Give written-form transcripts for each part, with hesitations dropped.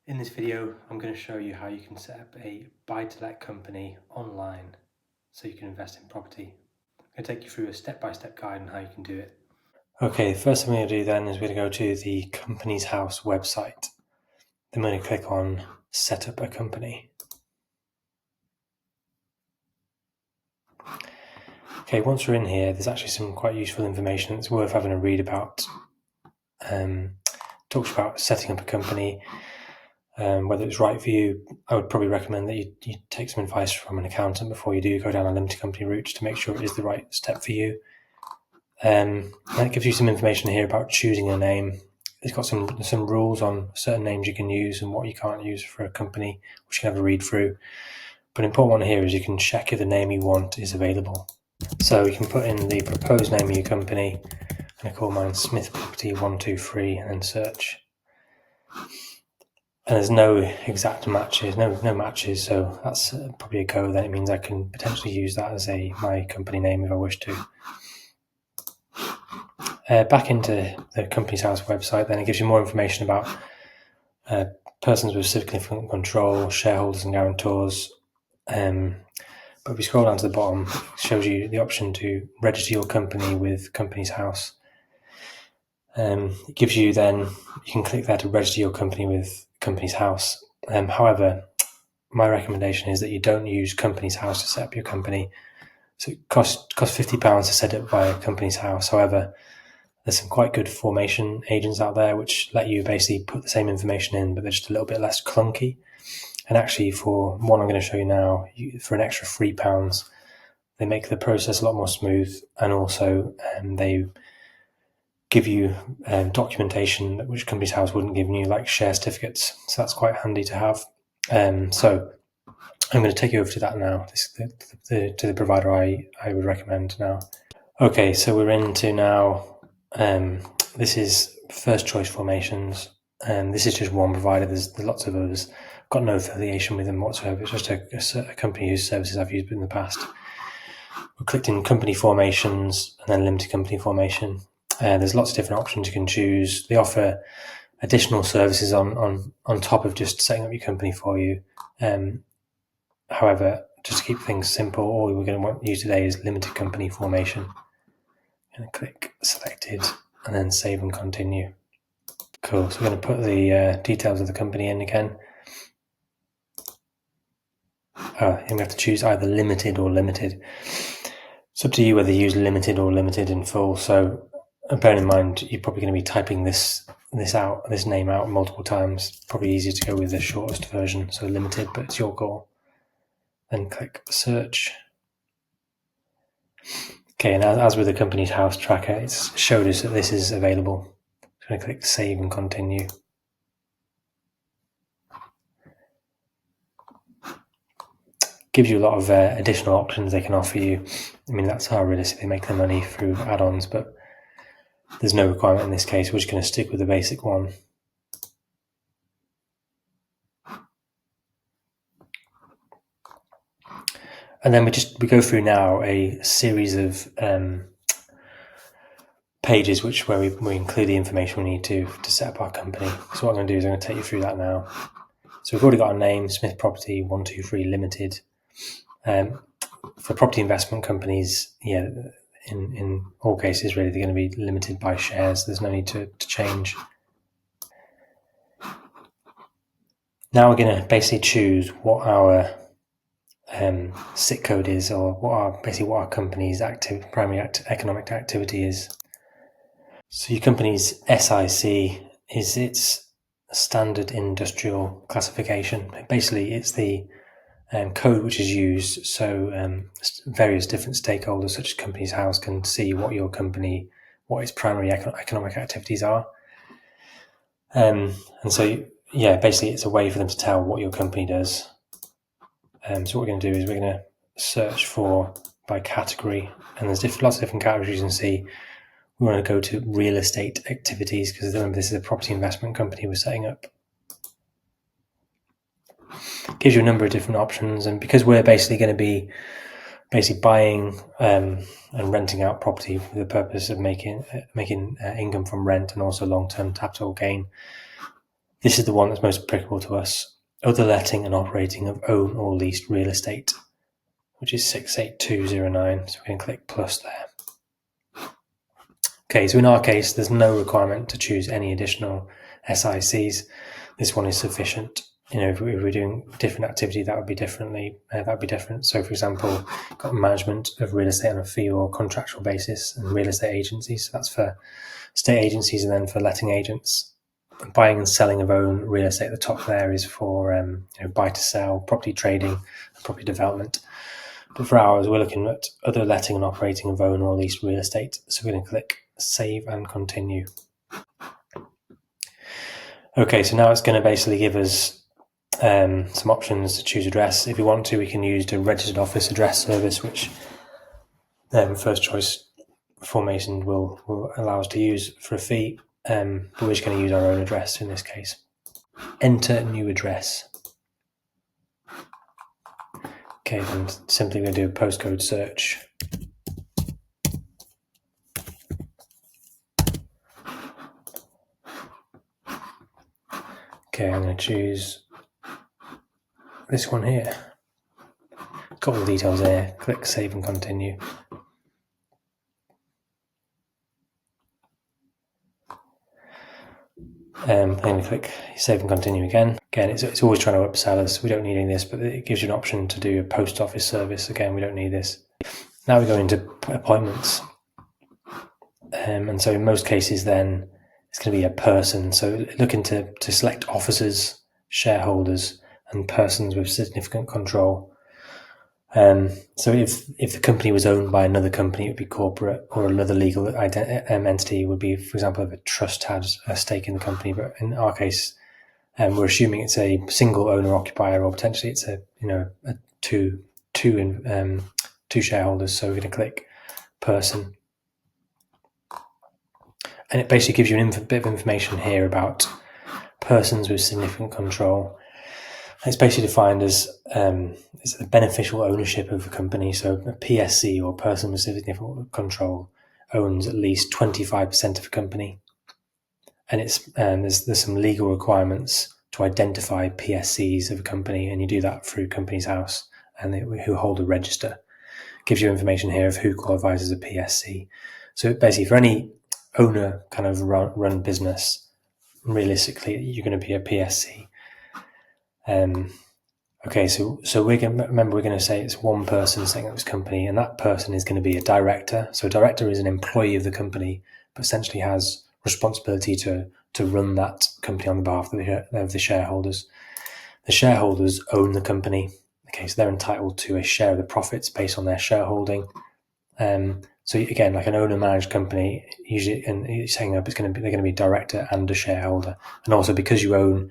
In this video, I'm going to show you how you can set up a buy-to-let company online so you can invest in property. I'm going to take you through a step-by-step guide on how you can do it. Okay, the first thing we're going to do then is we're going to go to the Companies House website. Then we're going to click on Set Up a Company. Okay, once we're in here, there's actually some quite useful information that's worth having a read about. Talks about setting up a company, whether it's right for you. I would probably recommend that you take some advice from an accountant before you do go down a limited company route to make sure it is the right step for you. And it gives you some information here about choosing a name. It's got some rules on certain names you can use and what you can't use for a company, which you can have a read through. But an important one here is you can check if the name you want is available. So you can put in the proposed name of your company. I'm going to call mine Smith Property 123 and then search. And there's no exact matches, no matches, so that's probably a go. Then it means I can potentially use that as my company name if I wish to. Back into the Companies House website, then it gives you more information about persons with significant control, shareholders and guarantors. But if we scroll down to the bottom, it shows you the option to register your company with Companies House. It gives you then, you can click there to register your company with Companies House. However, my recommendation is that you don't use Companies House to set up your company. So it costs £50 to set up via Companies House. However, there's some quite good formation agents out there which let you basically put the same information in, but they're just a little bit less clunky. And actually, for one I'm going to show you now, for an extra £3, they make the process a lot more smooth, and also they give you documentation which Companies House wouldn't give you, like share certificates. So that's quite handy to have. So I'm going to take you over to that now, to the provider I would recommend now. Okay, so we're into now, this is First Choice Formations, and this is just one provider. There's lots of others. Got no affiliation with them whatsoever. It's just a company whose services I've used in the past. We clicked in Company Formations and then Limited Company Formation. There's lots of different options you can choose. They offer additional services on top of just setting up your company for you. However, just to keep things simple, all we're going to want to use today is Limited Company Formation. I'm going to click Selected and then Save and Continue. Cool, so we're going to put the details of the company in again. And we have to choose either Limited or Limited. It's up to you whether you use Limited or Limited in full. So bear in mind, you're probably going to be typing this name out multiple times. Probably easier to go with the shortest version, so Limited, but it's your call. Then click Search. Okay, and as with the Companies House tracker, it's showed us that this is available. I'm going to click Save and Continue. Gives you a lot of additional options they can offer you. I mean, that's how realistic they make their money, through add-ons, but there's no requirement in this case. We're just going to stick with the basic one. And then we go through now a series of pages where we include the information we need to set up our company. So what I'm going to do is I'm going to take you through that now. So we've already got a name, Smith Property 123 Limited. For property investment companies, in all cases, really, they're going to be limited by shares. There's no need to change. Now we're going to basically choose what our SIC code is, or what our company's primary economic activity is. So your company's SIC is its standard industrial classification. Basically, it's the code which is used so various different stakeholders, such as Companies House, can see what its primary economic activities are. And so, basically, it's a way for them to tell what your company does. So what we're going to do is we're going to search by category, and there's lots of different categories you can see. We want to go to real estate activities, because remember, this is a property investment company we're setting up. Gives you a number of different options, and because we're basically going to be buying and renting out property for the purpose of making income from rent and also long-term capital gain, This is the one that's most applicable to us. Other letting and operating of own or leased real estate, which is 68209. So we can click plus there. Okay, so in our case, there's no requirement to choose any additional SICs. This one is sufficient. If we're doing different activity, that would be different. So, for example, got management of real estate on a fee or contractual basis, and real estate agencies. So that's for estate agencies, and then for letting agents. Buying and selling of own real estate at the top there is for buy to sell, property trading, and property development. But for ours, we're looking at other letting and operating of own or leased real estate. So we're going to click save and continue. Okay, so now it's going to basically give us some options to choose address. If we want to, we can use the registered office address service, which first choice formation will allow us to use for a fee. But we're just going to use our own address in this case. Enter new address. Okay, then simply going to do a postcode search. Okay, I'm going to choose this one here. Got all the details there. Click save and continue. I'm going to click save and continue again. Again, it's always trying to upsell us. We don't need any of this, but it gives you an option to do a post office service. Again, we don't need this. Now we go into appointments. And so in most cases then it's going to be a person. So looking to select officers, shareholders, and persons with significant control. So if the company was owned by another company, it would be corporate, or another legal entity would be, for example, if a trust had a stake in the company. But in our case, we're assuming it's a single owner occupier, or potentially it's a two shareholders. So we're going to click person, and it basically gives you a bit of information here about persons with significant control. It's basically defined as it's a beneficial ownership of a company. So a PSC, or person with significant control, owns at least 25% of a company, and there's some legal requirements to identify PSCs of a company, and you do that through Companies House and who hold a register. It gives you information here of who qualifies as a PSC. So basically, for any owner kind of run business, realistically, you're going to be a PSC. Okay, so we're going to say it's one person setting up this company, and that person is going to be a director. So a director is an employee of the company, but essentially has responsibility to run that company on behalf of the shareholders. The shareholders own the company. Okay, so they're entitled to a share of the profits based on their shareholding. So again, like an owner-managed company, usually, and setting up, they're going to be a director and a shareholder, and also because you own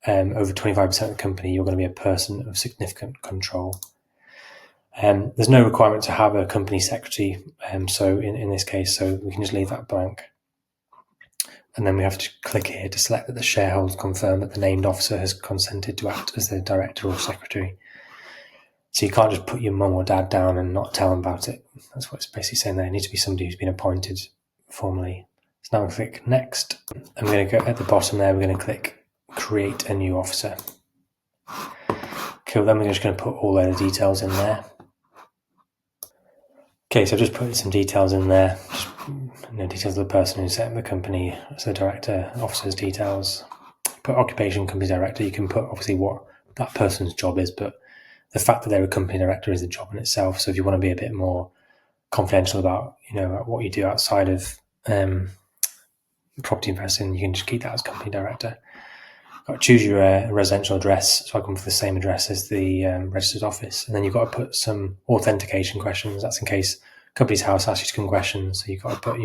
over 25% of the company, you're going to be a person of significant control. There's no requirement to have a company secretary, so in this case, so we can just leave that blank. And then we have to click here to select that the shareholders confirm that the named officer has consented to act as the director or secretary. So you can't just put your mum or dad down and not tell them about it. That's what it's basically saying there. It needs to be somebody who's been appointed formally. So now we click next. I'm going to go at the bottom there, we're going to click create a new officer. Cool, then we're just going to put all their details in there. Okay, so I've just put some details in there. Just, details of the person who set up the company, so the director, officer's details. Put occupation, company director. You can put obviously what that person's job is, but the fact that they're a company director is a job in itself. So if you want to be a bit more confidential about what you do outside of property investing, you can just keep that as company director. Got to choose your residential address, so I come for the same address as the registered office, and then you've got to put some authentication questions. That's in case Companies House asks you some questions, so you've got to put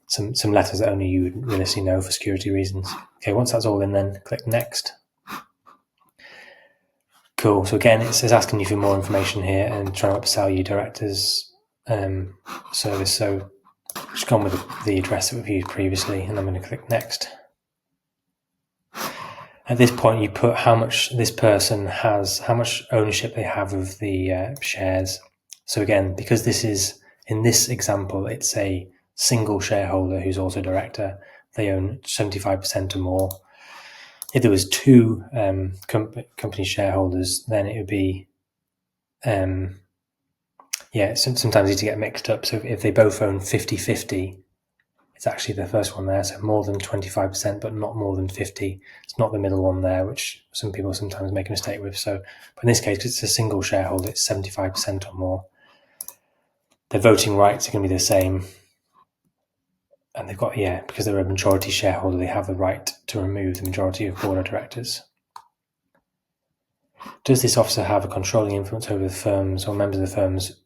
some letters that only you would realistically know for security reasons. Okay, once that's all in, then click next. Cool. So again, it's asking you for more information here and trying to upsell you director's service. So just gone with the address that we've used previously, and I'm going to click next. At this point, you put how much this person has, how much ownership they have of the shares. So again, because this is, in this example, it's a single shareholder who's also director, they own 75% or more. If there was two company shareholders, then it would be sometimes easy to get mixed up. So if they both own 50-50, it's actually the first one there, so more than 25%, but not more than 50. It's not the middle one there, which some people sometimes make a mistake with. So, but in this case, because it's a single shareholder, it's 75% or more. Their voting rights are going to be the same. And they've got, because they're a majority shareholder, they have the right to remove the majority of board of directors. Does this officer have a controlling influence over the firms or members of the firms,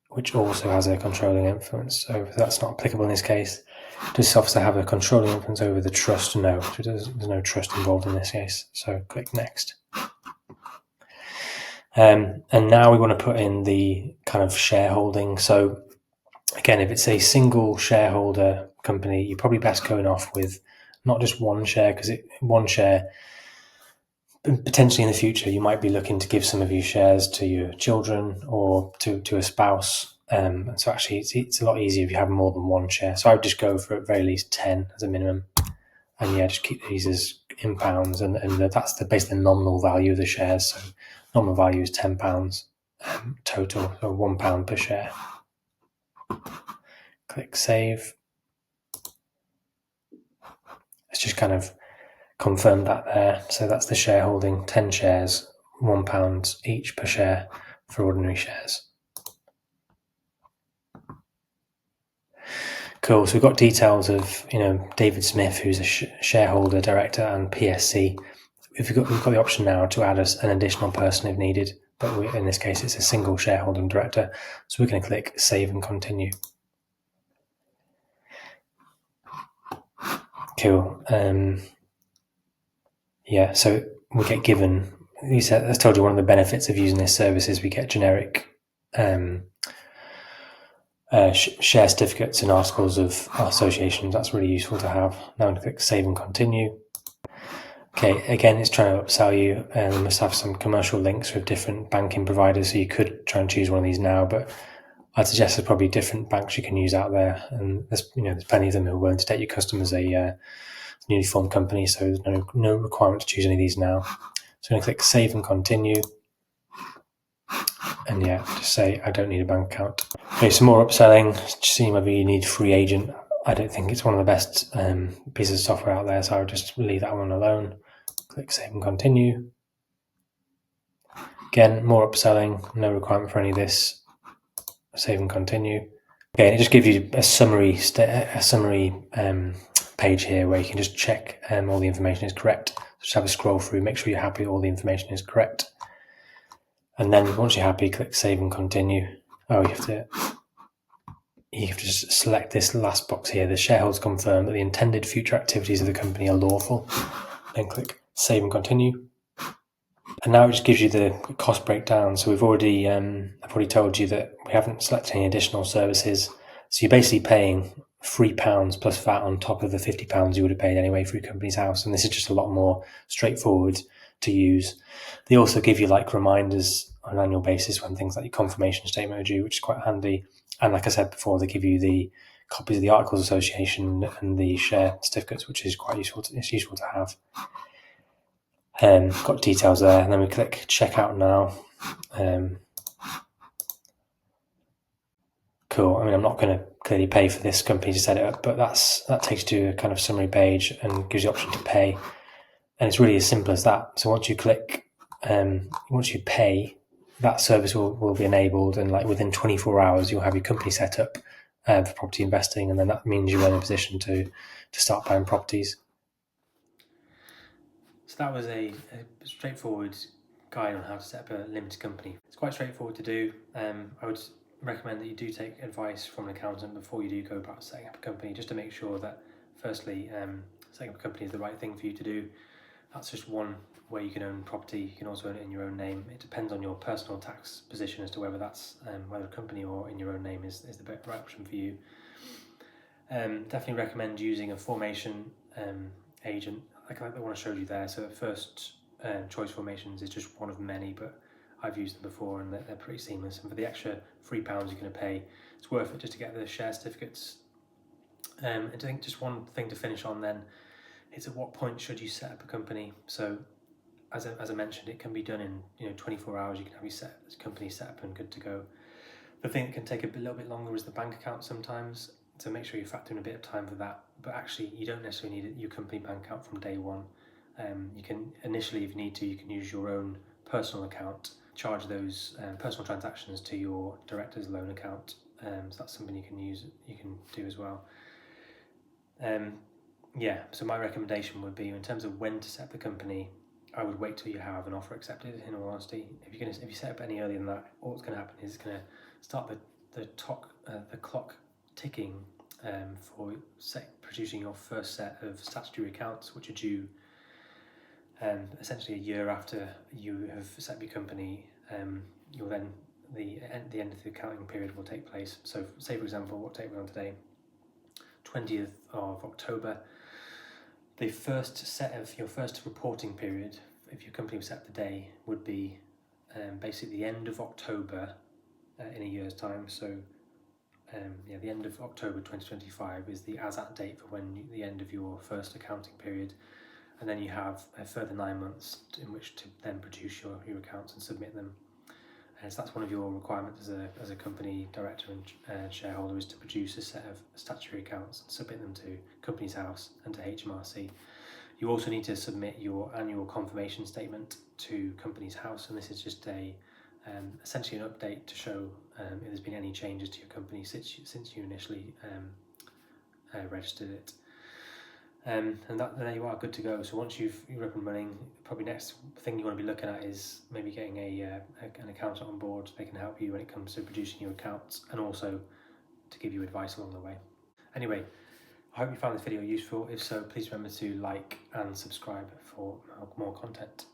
which also has a controlling influence over? That's not applicable in this case. Does this officer have a controlling influence over the trust? No, so there's no trust involved in this case. So click next. And now we want to put in the kind of shareholding. So again, if it's a single shareholder company, you're probably best going off with not just one share, because one share, potentially in the future, you might be looking to give some of your shares to your children or to a spouse. So actually, it's a lot easier if you have more than one share. So I would just go for at very least 10 as a minimum. And just keep these as in pounds. And that's basically the nominal value of the shares. So nominal value is £10 total, so £1 per share. Click save. Let's just kind of confirm that there. So that's the shareholding, 10 shares, £1 each per share for ordinary shares. Cool. So we've got details of David Smith, who's a shareholder, director, and PSC. We've got the option now to add an additional person if needed, but in this case it's a single shareholder and director. So we're going to click save and continue. Cool. So we get given. I told you one of the benefits of using this service is we get generic share certificates and articles of association. That's really useful to have. Now I'm going to click save and continue. Okay, again, it's trying to upsell you, and we must have some commercial links with different banking providers. So you could try and choose one of these now, but I'd suggest there's probably different banks you can use out there, and there's plenty of them who are willing to take your customers a newly formed company. So there's no requirement to choose any of these now. So I'm going to click save and continue. And just say I don't need a bank account. Okay, some more upselling, seeing whether you need free agent. I don't think it's one of the best pieces of software out there, so I would just leave that one alone. Click save and continue. Again, more upselling, no requirement for any of this. Save and continue. Okay, it just gives you a summary page here where you can just check all the information is correct. Just have a scroll through, make sure you're happy all the information is correct. And then once you're happy, click save and continue. Oh, you have to just select this last box here. The shareholders confirm that the intended future activities of the company are lawful. Then click save and continue. And now it just gives you the cost breakdown. So I've already told you that we haven't selected any additional services. So you're basically paying £3 plus VAT on top of the £50 you would have paid anyway for your company's house. And this is just a lot more straightforward to use. They also give you reminders on an annual basis when things like your confirmation statement are due, which is quite handy. And like I said before, they give you the copies of the Articles Association and the share certificates, which is quite useful. It's useful to have. Got details there, and then we click checkout now. Cool. I mean, I'm not going to clearly pay for this company to set it up, but that takes you to a kind of summary page and gives you the option to pay. And it's really as simple as that. So once you pay, that service will be enabled, and within 24 hours, you'll have your company set up for property investing, and then that means you're in a position to start buying properties. So that was a straightforward guide on how to set up a limited company. It's quite straightforward to do. I would recommend that you do take advice from an accountant before you do go about setting up a company, just to make sure that, firstly, setting up a company is the right thing for you to do. That's just one way you can own property. You can also own it in your own name. It depends on your personal tax position as to whether that's whether a company or in your own name is the better option for you. Definitely recommend using a formation agent like the one I showed you there. So first choice formations is just one of many, but I've used them before and they're pretty seamless. And for the extra £3 you're going to pay, it's worth it just to get the share certificates. I think just one thing to finish on then it's at what point should you set up a company. So as I mentioned, it can be done in 24 hours. You can have your company set up and good to go. The thing that can take a little bit longer is the bank account sometimes. So make sure you factor in a bit of time for that. But actually, you don't necessarily need your company bank account from day one. You can initially, if you need to, you can use your own personal account, charge those personal transactions to your director's loan account. So that's something you can do as well. So my recommendation would be, in terms of when to set up the company, I would wait till you have an offer accepted. In all honesty, if you set up any earlier than that, what's going to happen is it's going to start the clock ticking for producing your first set of statutory accounts, which are due essentially a year after you have set up your company. You'll then the end of the accounting period will take place. So, say for example, what date we're on today, 20th of October. The first set of your first reporting period, if your company was set up today, would be basically the end of October in a year's time. So the end of October 2025 is the as-at date for the end of your first accounting period. And then you have a further 9 months in which to then produce your accounts and submit them. And so that's one of your requirements as a company director and shareholder, is to produce a set of statutory accounts and submit them to Companies House and to HMRC. You also need to submit your annual confirmation statement to Companies House, and this is just essentially an update to show if there's been any changes to your company since you initially registered it. And there you are, good to go. So once you're up and running, probably next thing you want to be looking at is maybe getting an accountant on board. They can help you when it comes to producing your accounts, and also to give you advice along the way. Anyway, I hope you found this video useful. If so, please remember to like and subscribe for more content.